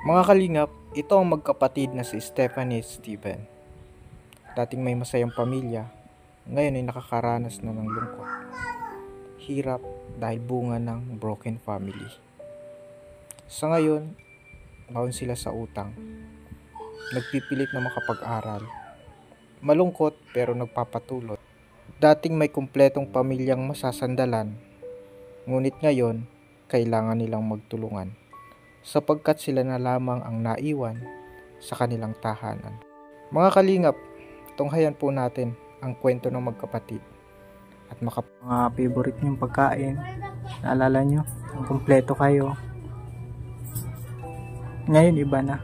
Mga kalingap, ito ang magkapatid na si Stephanie at Steven. Dating may masayang pamilya, ngayon ay nakakaranas na ng lungkot. Hirap dahil bunga ng broken family. Sa ngayon, baon sila sa utang. Nagpipilit na makapag-aral. Malungkot pero nagpapatuloy. Dating may kumpletong pamilyang masasandalan, ngunit ngayon, kailangan nilang magtulungan. Sapagkat sila na lamang ang naiwan sa kanilang tahanan. Mga kalingap, tunghayan po natin ang kwento ng magkapatid at mga favorite niyong pagkain. Naalala nyo, ang kumpleto kayo. Ngayon iba na.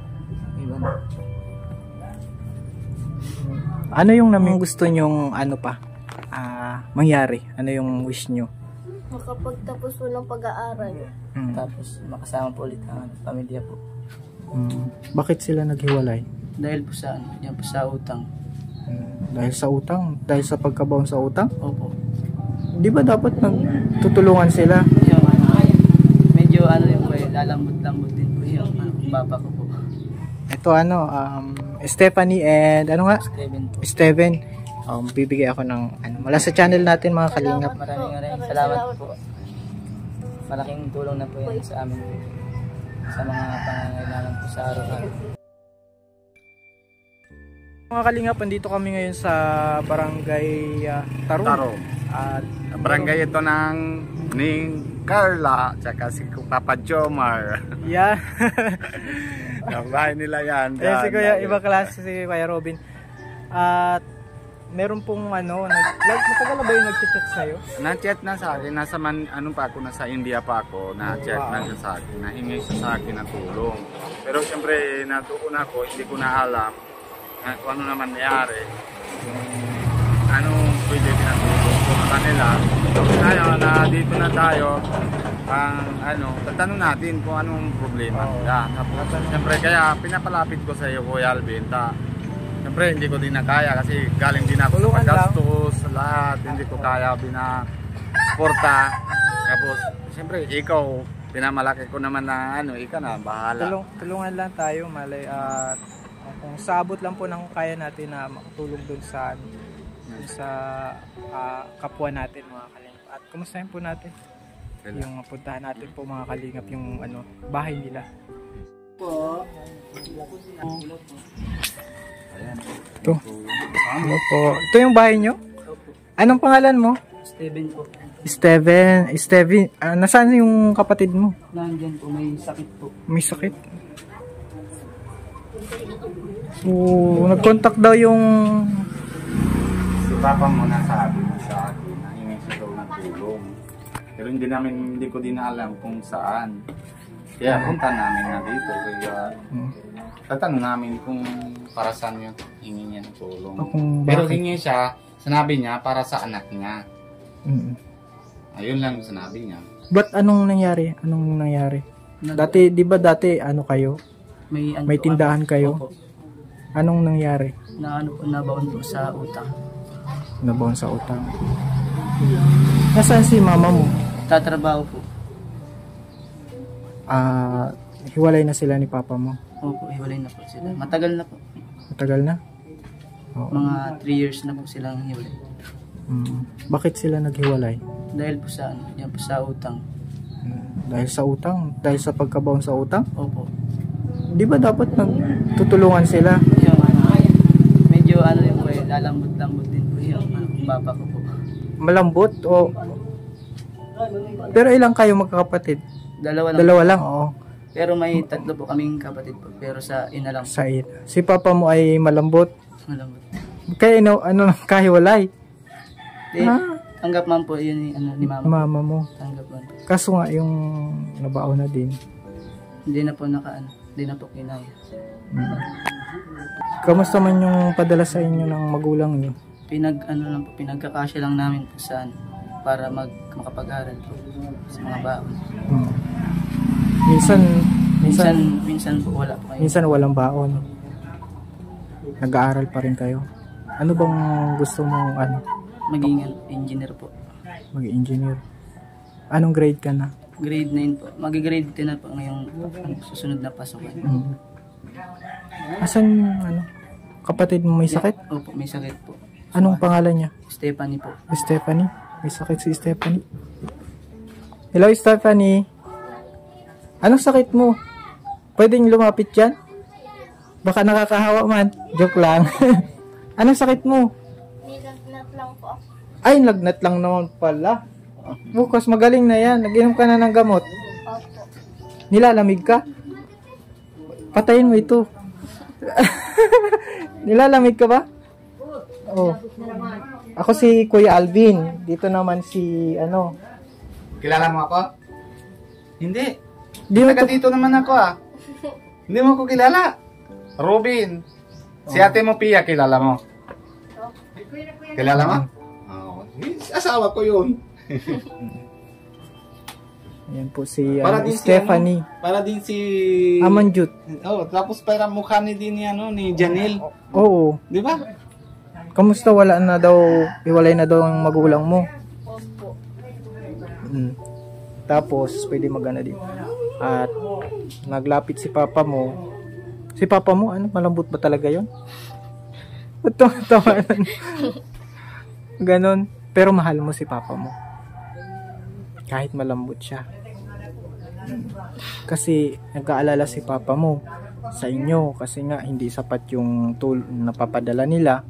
Ano yung gusto nyong mangyari? Ano yung wish nyo? Makapagtapos po ng pag-aaral. Tapos makasama po ulit ang pamilya po. Bakit sila naghiwalay? Dahil po sa yan po sa utang. Dahil sa utang? Dahil sa pagkabaon sa utang? Opo. Di ba dapat nagtutulungan sila? Yung, medyo yung po lalambot-lambot din po yung baba ko po. Ito Stephanie and Steven po. Steven. Bibigay ako ng mula sa channel natin mga kalingap. Maraming salamat po. Malaking tulong na po yan sa amin po. Sa mga pangangailangan po sa araw-araw. Mga kalingap, andito kami ngayon sa barangay Taro. At barangay ito ng Ning Carla tsaka si Papa Jomar. Yeah. Ang bahay nila yan. Si Kuya, iba klase si Kuya Robin. At meron pong matagal na ba yung nag-chat sa'yo? Na-chat na sa akin, nasa India pa ako, na-chat na siya sa akin, nahingi siya sa akin ng tulong. Pero siyempre, natuon ako, hindi ko na alam kung ano naman nangyari. Anong pwede pinatulong ko sa kanila. Ngayon, na dito na tayo, tatanong natin kung anong problema. Siyempre, kaya pinapalapit ko sa iyo, Kuya Alvin, siyempre hindi ko din na kaya kasi galing din ako sa gastos, lahat, hindi ko kaya binaporta. Tapos, siyempre ikaw, pinamalaki ko naman na ikaw na, bahala. Tulungan lang tayo, malay, at kung sabot lang po ng kaya natin na makatulong dun sa kapwa natin mga kalingap. At kumustahin po natin yung puntahan natin po mga kalingap yung bahay nila. Ito. Ito yung bahay nyo? Anong pangalan mo? Steven po. Steven. Nasaan yung kapatid mo? Nandyan po, may sakit po. May sakit? Nag-contact daw yung Si Papa mo nasabi sa akin na hingi siya daw ng tulong. Pero hindi ko din alam kung saan. Kaya punta namin na dito. Kaya tatanong namin kung para saan yung hingi niya ng tulong. Pero hingi siya, sinabi niya para sa anak niya. Ayun lang yung sinabi niya. But anong nangyari? Dati, di ba kayo? May tindahan kayo? Opo. Anong nangyari? Nabaon po sa utang. Nabaon sa utang. Nasaan si mama mo? Tatrabaho po. Hiwalay na sila ni papa mo? Opo, hiwalay na po sila. Matagal na po. Matagal na? Oo. Mga 3 years na po silang hiwalay. Bakit sila naghiwalay? Dahil po sa yan po sa utang. Dahil sa utang? Dahil sa pagkabaon sa utang? Opo. Di ba dapat nagtutulungan sila? Yung, medyo yung po lalambot-lambot din po yung baba ko po. Malambot o... Pero ilang kayo magkakapatid? Dalawa lang, oo. Pero may 3 po kaming kapatid po. Pero sa ina lang po. Sa ina. Si papa mo ay malambot? Malambot. Kaya kahiwalay? Tanggap man po yun ni mama. Mama mo. Tanggap man po. Kaso nga yung nabaon na din. Hindi na po hindi na po kinaya. Kamusta man yung padala sa inyo ng magulang niyo? Pinagkakasya lang namin po sa para makapag-aral po sa mga baon. Minsan po wala po kayo. Minsan walang baon. Nag-aaral pa rin kayo. Ano bang gusto mong Maging engineer po. Mag-engineer. Anong grade ka na? Grade 9 po. Mag-grade 10 na po ngayong susunod na pasukan. Asan yung ano? Kapatid mo may sakit? Opo, may sakit po. Anong pangalan niya? Stephanie po. Stephanie? May sakit si Stephanie. Hello, Stephanie. Anong sakit mo? Pwedeng lumapit dyan? Baka nakakahawa man. Joke lang. Anong sakit mo? Nilagnat lang po ako. Ay, lagnat lang naman pala. Bukas magaling na yan. Nag-inom ka na ng gamot. Opo. Nilalamig ka? Patayin mo ito. Nilalamig ka ba? Oh. Ako si Kuya Alvin. Dito naman si ano. Kilala mo ako? Hindi. Di mo Taga to- dito naman ako ah. Hindi mo ako kilala. Robin. Si ate mo Pia, kilala mo? Kilala mo? Oo. Asawa ko yun. Ayan po si Para din Stephanie. Para din si... Amanjut. Oh, tapos para mukha ni din ni ano ni Janelle, Oo. 'di ba? Kamusta? Wala na daw, iwalay na daw ang magulang mo. Opo. Mm. Tapos, pwede magana din. At, naglapit si papa mo. Si papa mo, ano, malambot ba talaga yon? Ito, tawanan. Ganon. Pero mahal mo si papa mo. Kahit malambot siya. Kasi, nag-aalala si papa mo sa inyo. Kasi nga, hindi sapat yung napapadala nila.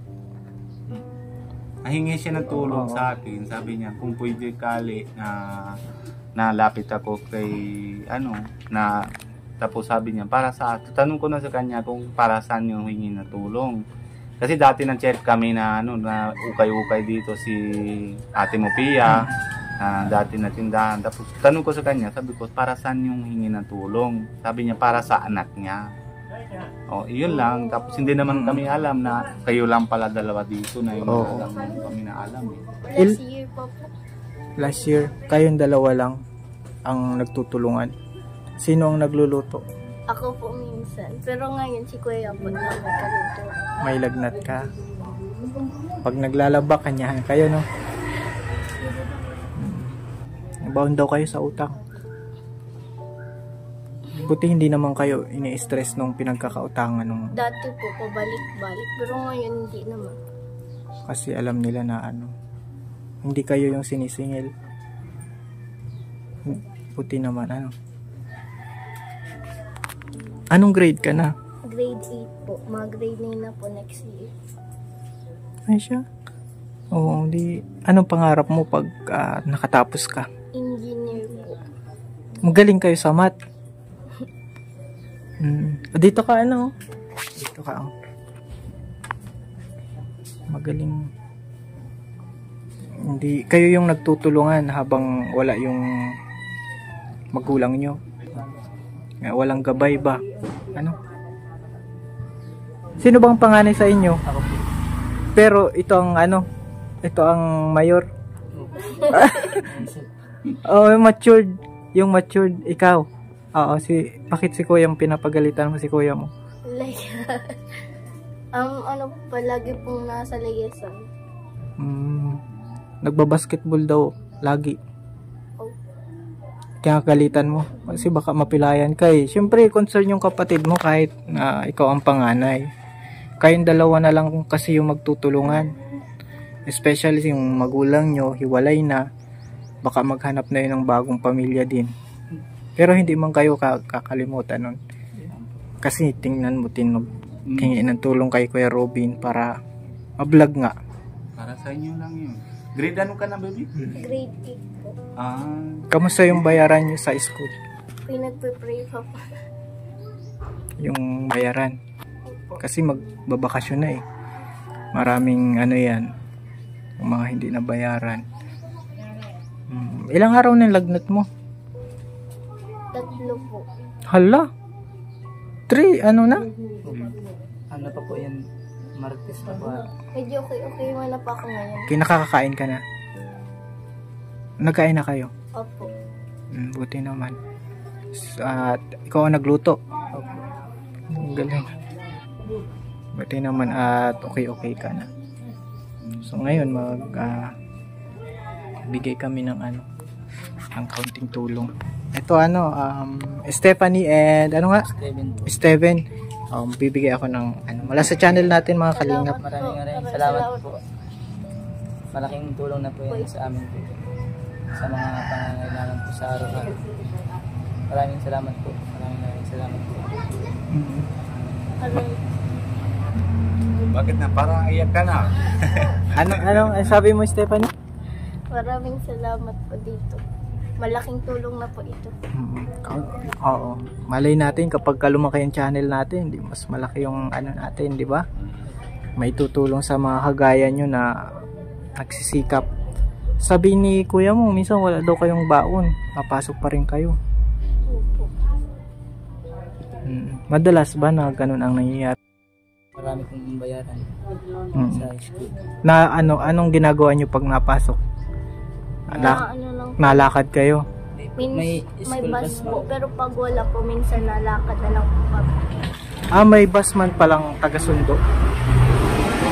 Nahingi siya ng tulong sa akin. Sabi niya kung pwede kali na lapit ako kay ano na tapos sabi niya para sa tanong ko na sa kanya kung para saan yung hingi na tulong. Kasi dati nag-chat kami na ano na ukay-ukay dito si Ate mo Pia na dati na tindahan. Tapos tanong ko sa kanya, sabi ko para saan yung hingi ng tulong? Sabi niya para sa anak niya. Oh, iyon lang. Tapos hindi naman kami alam na kayo lang pala dalawa dito na yun. Oo. Lang kami na alam eh. Last year pa po. Last year, kayong dalawa lang ang nagtutulungan. Sino ang nagluluto? Ako po minsan. Pero ngayon si Kuya po na magkaluto. May lagnat ka. Pag naglalaba, kanyahan kayo, no? Nabaon daw kayo sa utang. Buti hindi naman kayo ini-stress nung pinagkakautangan nung Dati po pabalik-balik. Pero ngayon hindi naman. kasi alam nila na ano, hindi kayo yung sinisingil. Buti naman, ano. Anong grade ka na? Grade 8 po. Mga grade 9 na po next year. Ay siya? Oo, di. Anong pangarap mo pag nakatapos ka? Engineer po. Magaling kayo sa math. Dito ka, ano? Dito ka, oh. Magaling. Hindi, kayo yung nagtutulungan habang wala yung magulang nyo. Walang gabay ba? Ano? Sino bang panganay sa inyo? Ako po. Pero ito ang ano? Ito ang mayor. Oh, matured. Yung matured, ikaw. Oo, bakit si kuya mo pinapagalitan mo si kuya mo? Like, ano palagi pong nasa layasan. Nagbabasketball daw lagi. Oh. Kaya kagalitan mo. Kasi baka mapilayan ka eh. Siyempre, concern yung kapatid mo kahit na ikaw ang panganay. Kayong dalawa na lang kasi yung magtutulungan. Especially yung magulang nyo, hiwalay na. Baka maghanap na yun ng bagong pamilya din. Pero hindi man kayo kakalimutan nun. Kasi tingnan mo, hingi ng tulong kay Kuya Robin para ma-vlog nga. Para sa inyo lang yun. Grade ano ka na, baby? Grade 8 po. Kamusta yung bayaran nyo sa school? Pinagpe-pray pa po. Yung bayaran. Kasi magbabakasyon na eh. Maraming ano yan. Yung mga hindi na bayaran. Ilang araw na lagnat mo? 3 po. Hala? 3? Ano na? Ano pa po yan? Martes pa po. Medyo okay man na pa ako ngayon. Kinakakain ka na? Nagkain na kayo? Opo. Buti naman. At ikaw ang nagluto? Ang galing. Buti naman at okay ka na. So ngayon bigay kami ng ng kaunting tulong. Ito Stephanie and ano nga? Steven po. Steven. Bibigay ako ng mula sa channel natin mga kalingap. Maraming salamat po. Malaking tulong na po yan sa amin po. Sa mga pangangailangan po sa araw-araw. Maraming salamat po. Maraming salamat po. Bakit na? Parang iyak ka na. Anong sabi mo, Stephanie? Maraming salamat po dito. Malaking tulong na po ito. Oo. Malay natin kapag lumaki yung channel natin, mas malaki yung natin, di ba? May tutulong sa mga kagaya nyo na nagsisikap. Sabi ni kuya mo, minsan wala daw kayong baon. Papasok pa rin kayo. Opo. Madalas ba na ganun ang nangyayari? Marami kong bayaran sa school. Na anong ginagawa nyo pag napasok? Nalakad kayo? May school bus po, pero pag wala po, minsan nalakad na lang po kami. May bus man palang taga-sundo.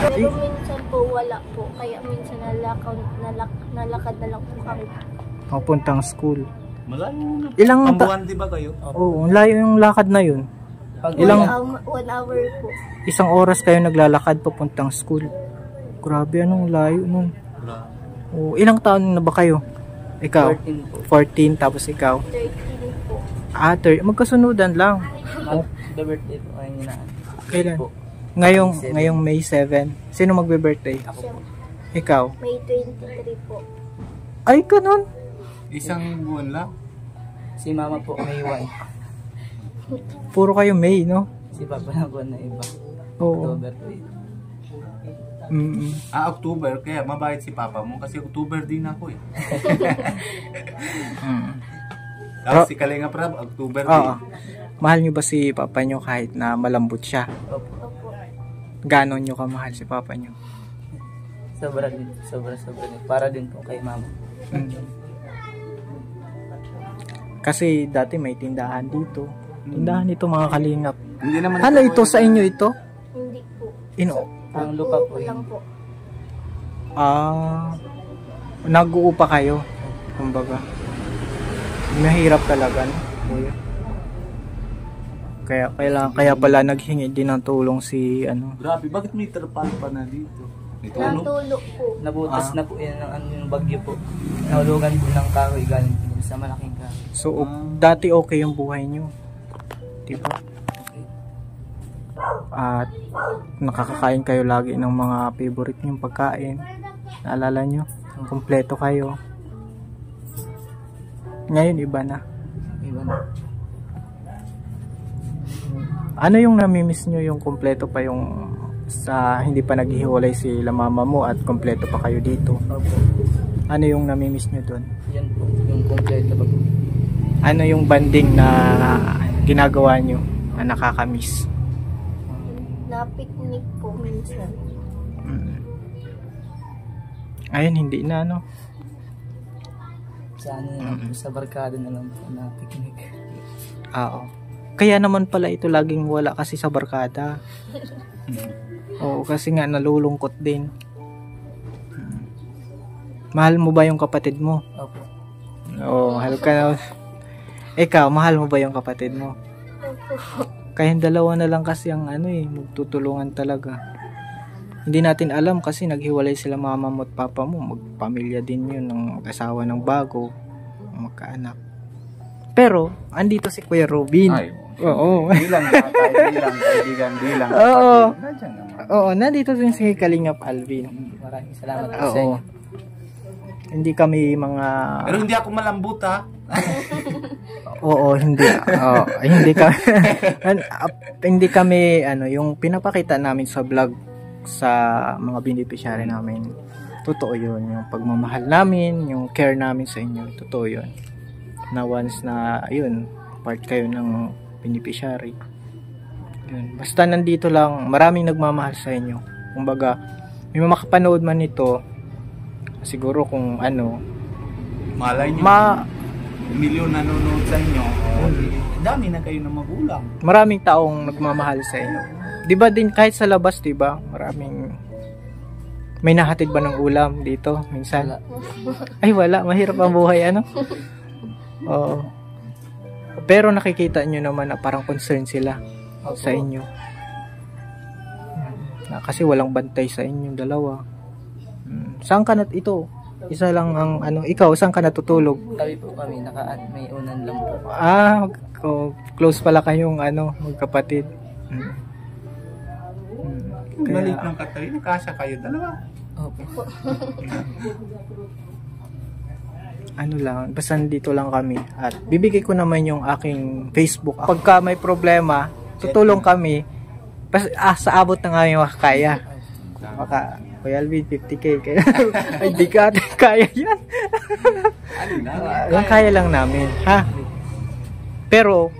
Pero minsan po wala po, kaya minsan nalakad na lang po kami. Papuntang school. Malayo na. Ilang Pambuhan di ba kayo? Oo, layo yung lakad na yun. Pag Ilang 1 hour po. isang oras kayo naglalakad papuntang school. Grabe, anong layo nun. Oo, ilang taon na ba kayo? Ikaw? 14 po. 14, tapos ikaw? 13 po. Magkasunudan lang. The birthday po ay hinaan. Kailan? Po. Ngayong May 7. Sino magbe-birthday? Ako po. Ikaw? May 23 po. Ay, ganun. Isang buwan lang. Si mama po may 1. Puro kayo May, no? Si papa na po na iba. Oo. October po yun. October, kaya mabait si papa mo kasi October din ako eh. Tapos si Kalinga Prab, October din. Oo. Mahal nyo ba si papa nyo kahit na malambot siya? Opo. Opo. Ganon nyo kamahal si papa nyo? Sobra din. Sobra din. Para din po kay mama. Kasi dati may tindahan dito. Tindahan ito mga kalingap. Hindi naman Ano ito sa inyo ito? Hindi po. Ang lupa po Lang yun. po. Nag-uupa kayo. Kumbaga. Mahirap talaga, no? Kuya. Kaya pala naghingi din ng tulong si Grabe, bakit may terpal pa na dito? May tulong? Natulog po. Nabutas na po yan yung bagyo po. Nahulugan po ng kahoy galing po sa malaking kahoy. So, dati okay yung buhay nyo. Diba? Okay. At nakakakain kayo lagi ng mga favorite nyong pagkain. Naalala nyo? Kompleto kayo. Ngayon iba na. Iba na. Ano yung namimiss nyo yung kompleto pa yung sa hindi pa naghihiwalay sila mama mo at kompleto pa kayo dito? Opo. Ano yung namimiss nyo doon? Yan po. Yung kompleto pa po. Ano yung banding na ginagawa nyo na nakakamiss? Na-picnic po minsan. Ayun, hindi na Sa ano na po, sa barkada na lang po na picnic. Oo. Kaya naman pala ito laging wala kasi sa barkada. Oo, kasi nga nalulungkot din. Mahal mo ba yung kapatid mo? Opo. Oo, mahal ka na. Ikaw, mahal mo ba yung kapatid mo? Opo. Kayang dalawa na lang kasi ang magtutulungan talaga. Hindi natin alam kasi naghiwalay sila mama mo at papa mo. Magpamilya din yun ng mag-asawa ng bago, magkaanak. Pero, andito si Kuya Robin. Ay, oo. bilang kaibigan, bilang. Oo. Nandiyan naman. Oo, nandito din si Kalingap Alvin. Maraming salamat po sa Oo. inyo. Hindi kami mga... Pero hindi ako malambot ha. Oo, hindi. Oo, hindi kami... hindi kami, yung pinapakita namin sa vlog sa mga beneficiary namin. Totoo yun. Yung pagmamahal namin, yung care namin sa inyo. Totoo yun. Na once na, part kayo ng beneficiary. Yun. Basta nandito lang, maraming nagmamahal sa inyo. Kumbaga, may makapanood man ito, siguro kung Malay nyo, milyon nanonood sa inyo. Dami na kayo ng magulang. maraming taong nagmamahal sa inyo. 'Di ba din kahit sa labas, 'di ba? Maraming may nahatid ba ng ulam dito minsan? Wala. Ay wala, mahirap ang buhay Oo. Pero nakikita nyo naman na parang concern sila Opo. sa inyo. Na kasi walang bantay sa inyong dalawa. Saan ka na ito? Isa lang ang ano, ikaw saan ka natutulog? Kami po kami, may unan lang po. Close pala kayong ano, magkapatid. Maliit ng Katarina, kasya kayo dalawa. Opo. Ano lang, basta dito lang kami. At bibigay ko naman yung aking Facebook. Pagka may problema, tutulong kami. Sa abot ng aming kaya. Baka, Kuya Alvin, 50k. Ay, di ka kaya yan. Yung kaya lang namin. Ha? Pero,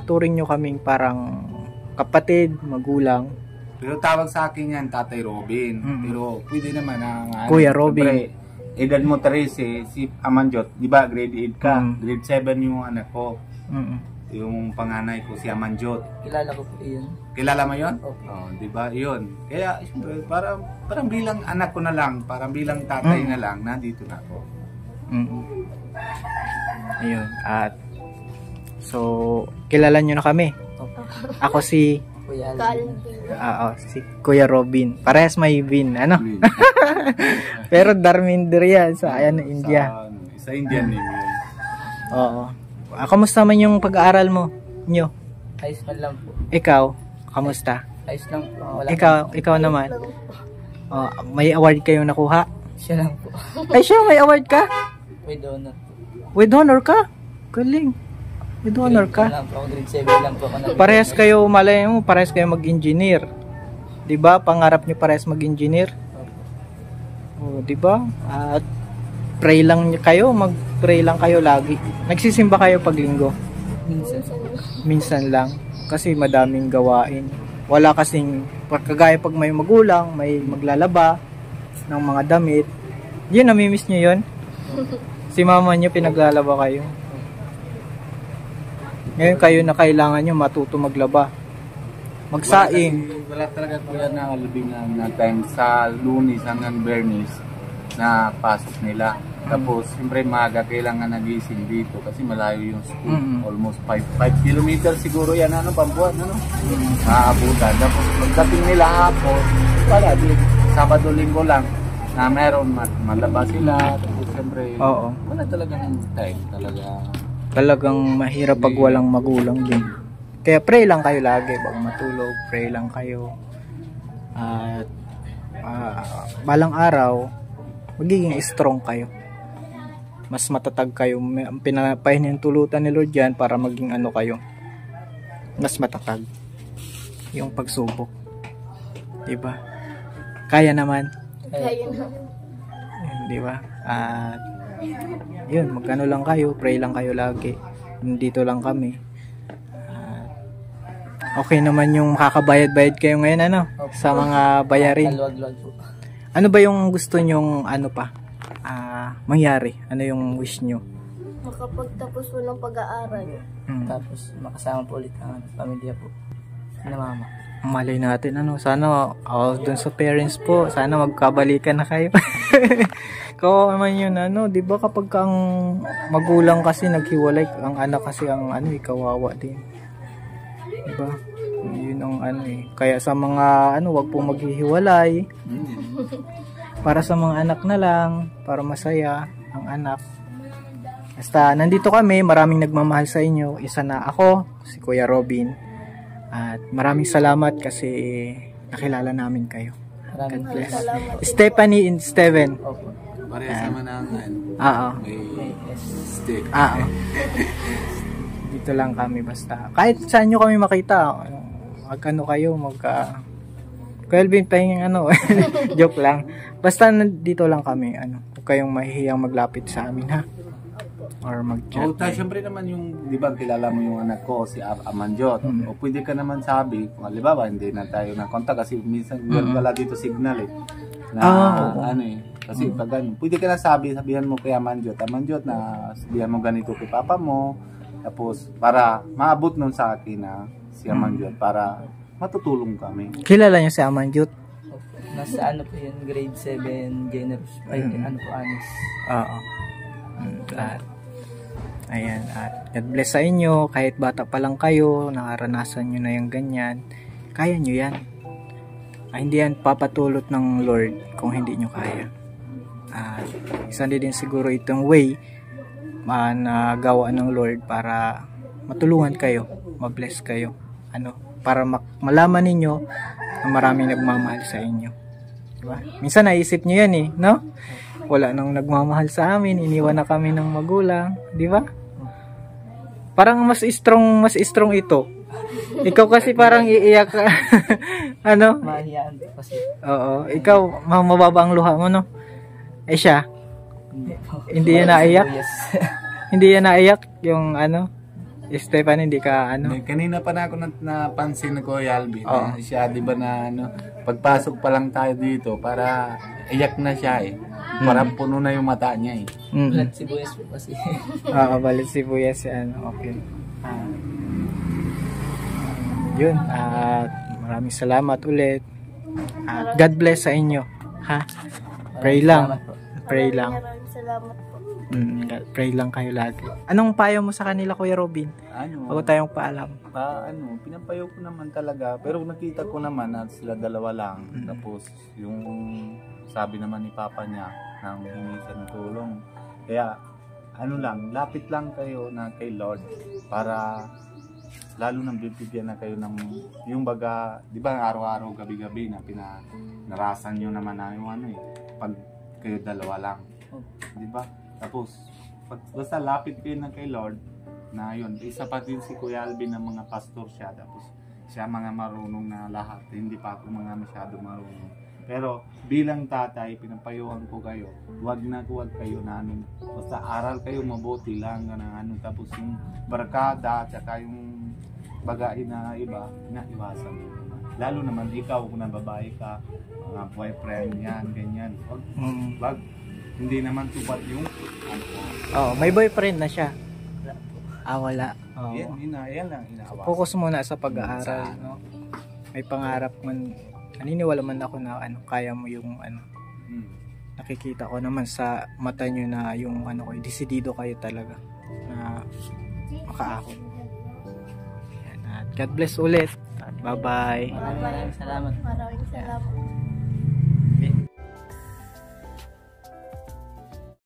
turing nyo kaming parang kapatid, magulang. Pero tawag sa akin yan, Tatay Robin. Pero pwede naman ang Kuya Robin. Siyempre, edad mo 13, si Amanjot, di ba grade 8 ka? Grade 7 yung anak ko. Yung panganay ko, si Amanjot. Kilala ko po yun. Kilala mo yun? Opo. Oh, di ba? Yun. Kaya, siyempre, parang bilang anak ko na lang, parang bilang tatay na lang, nandito na ako. Ayun. At, so, kilala nyo na kami. Opo. Ako si, Kuya Alvin. si Kuya Robin. Parehas may Vin, ano? Pero Dharminder yan sa India. Sa Indian name yun. Oo. Kamusta man yung pag-aaral mo? Nyo? Ayos man lang po. Ikaw? Kamusta? Ayos lang po. Wala Ikaw naman? May award kayong nakuha? Siya lang po. Ay siya, may award ka? With honor. With honor ka? Galing. With honor ka? Lang po. Grade 7 lang po ako. Parehas kayo, malay mo, parehas kayo mag-engineer. 'Di ba? Pangarap niyo parehas mag-engineer. Oh, 'di ba? At pray lang kayo, mag-pray lang kayo lagi. Nagsisimba kayo pag linggo? Minsan lang. Kasi madaming gawain. Wala kasing, kagaya pag may magulang, may maglalaba ng mga damit. Yun, namimiss nyo yun? Si mama nyo pinaglalaba kayo. Ngayon kayo na kailangan nyo matuto maglaba. Magsaing. Wala talaga kuya na alubing na time sa Lunes hanggang Bernis na pasok nila. Tapos, siyempre maaga kailangan nagising dito kasi malayo yung school. Almost 5 kilometers siguro yan, Pambuan, Maabutan. Tapos, pagdating nila hapon, wala din. Sabado, Linggo lang na meron malaba sila. Tapos, siyempre, wala talagang time. Talagang mahirap pag walang magulang din. Kaya pray lang kayo lagi bago matulog. Pray lang kayo. At balang araw, magiging strong kayo. Mas matatag kayo. Pinapahinintulutan ni Lord yan para maging ano kayo. Mas matatag. Yung pagsubok. Diba? Kaya naman. Kaya na. Diba? At yun, magano lang kayo. Pray lang kayo lagi. Nandito lang kami. Okay naman yung makakabayad-bayad kayo ngayon, sa mga bayarin. Kaluwag-luwag po. Ano ba yung gusto nyong mangyari? Ano yung wish nyo? Makapagtapos po ng pag-aaral. Tapos makasama po ulit ang pamilya po. Na mama. Malay natin, sana dun sa parents po, sana magkabalikan na kayo. Kawawa naman yun, di ba kapag ang magulang kasi naghiwalay, ang anak kasi ang kawawa din. Diba? Yun ang Kaya sa mga wag pong maghihiwalay. Para sa mga anak na lang, para masaya ang anak. Basta nandito kami, maraming nagmamahal sa inyo. Isa na ako, si Kuya Robin. At maraming salamat kasi nakilala namin kayo. Maraming God bless. salamat. Stephanie and Steven. Opo. Parehas naman ang May stick. Dito lang kami basta. Kahit saan nyo kami makita, magkano kayo, Kuya Alvin, pahingin joke lang. Basta dito lang kami, huwag kayong mahihiyang maglapit sa amin, ha? Or mag-chat. Siyempre naman yung, di ba, kilala mo yung anak ko, si Amanjot. O pwede ka naman sabi, kung halimbawa, hindi na tayo na-contact kasi minsan wala dito signal kasi pag pwede ka na sabihan mo kay Amanjot, na sabihan mo ganito kay papa mo, tapos para maabot nun sa akin si Amanjot, para matutulong kami. Kilala niyo si Amanjot? Nasa po yun, grade 7, generous, honest. Oo. Ayan, at God bless sa inyo. Kahit bata pa lang kayo, nakaranasan nyo na yung ganyan. Kaya nyo yan. Hindi yan papatulot ng Lord kung hindi nyo kaya. Isa din siguro itong way na gawa ng Lord para matulungan kayo, mabless kayo. Para malaman ninyo na maraming nagmamahal sa inyo. Diba? Minsan naisip nyo yan no? Wala nang nagmamahal sa amin, iniwan na kami ng magulang, di ba? Parang mas strong ito. Ikaw kasi parang iiyak ka. Mahihiyaan po kasi. Oo, ikaw mababa ang luha mo, no? Siya, hindi yan naiyak. Yes. Hindi yan naiyak yung Stefan, hindi ka Kanina pa na ako napansin ko, Alvin. Oo. Siya, di ba na pagpasok pa lang tayo dito, para iyak na siya Parang puno na yung mata niya Balat sibuyas po kasi. balit sibuyas okay. Yun, maraming salamat ulit. God bless sa inyo. Pray lang. Salamat po. Pray lang. Maraming salamat po. Pray lang kayo lagi. Anong payo mo sa kanila, Kuya Robin? Bago tayong paalam. Pinapayo ko naman talaga. Pero nakita ko naman na sila dalawa lang. Tapos yung sabi naman ni Papa niya nang hingi siya ng tulong. Kaya lapit lang kayo na kay Lord para lalo nang bibigyan na kayo ng yung baga, di ba araw-araw, gabi-gabi na narasan nyo naman na yung pag kayo dalawa lang. Di ba? Tapos, basta lapit kayo na kay Lord, na yun, isa pa din si Kuya Alvin ng mga pastor siya, tapos siya mga marunong na lahat, hindi pa ako mga masyado marunong. Pero bilang tatay, pinapayuhan ko kayo, huwag kayo na basta aral kayo mabuti lang, tapos yung barkada, tsaka yung bagain na iba, iwasan mo. Lalo naman ikaw, kung na babae ka, mga boyfriend yan, ganyan. Wag, hindi naman tupad yung may boyfriend na siya. Wala. Yan lang inaawas. Focus muna sa pag-aaral, no? May pangarap man. Naniniwala man ako na kaya mo yung nakikita ko naman sa mata nyo na yung desidido kayo talaga na makaahon. At God bless ulit. At bye-bye. Maraming salamat. Maraming salamat.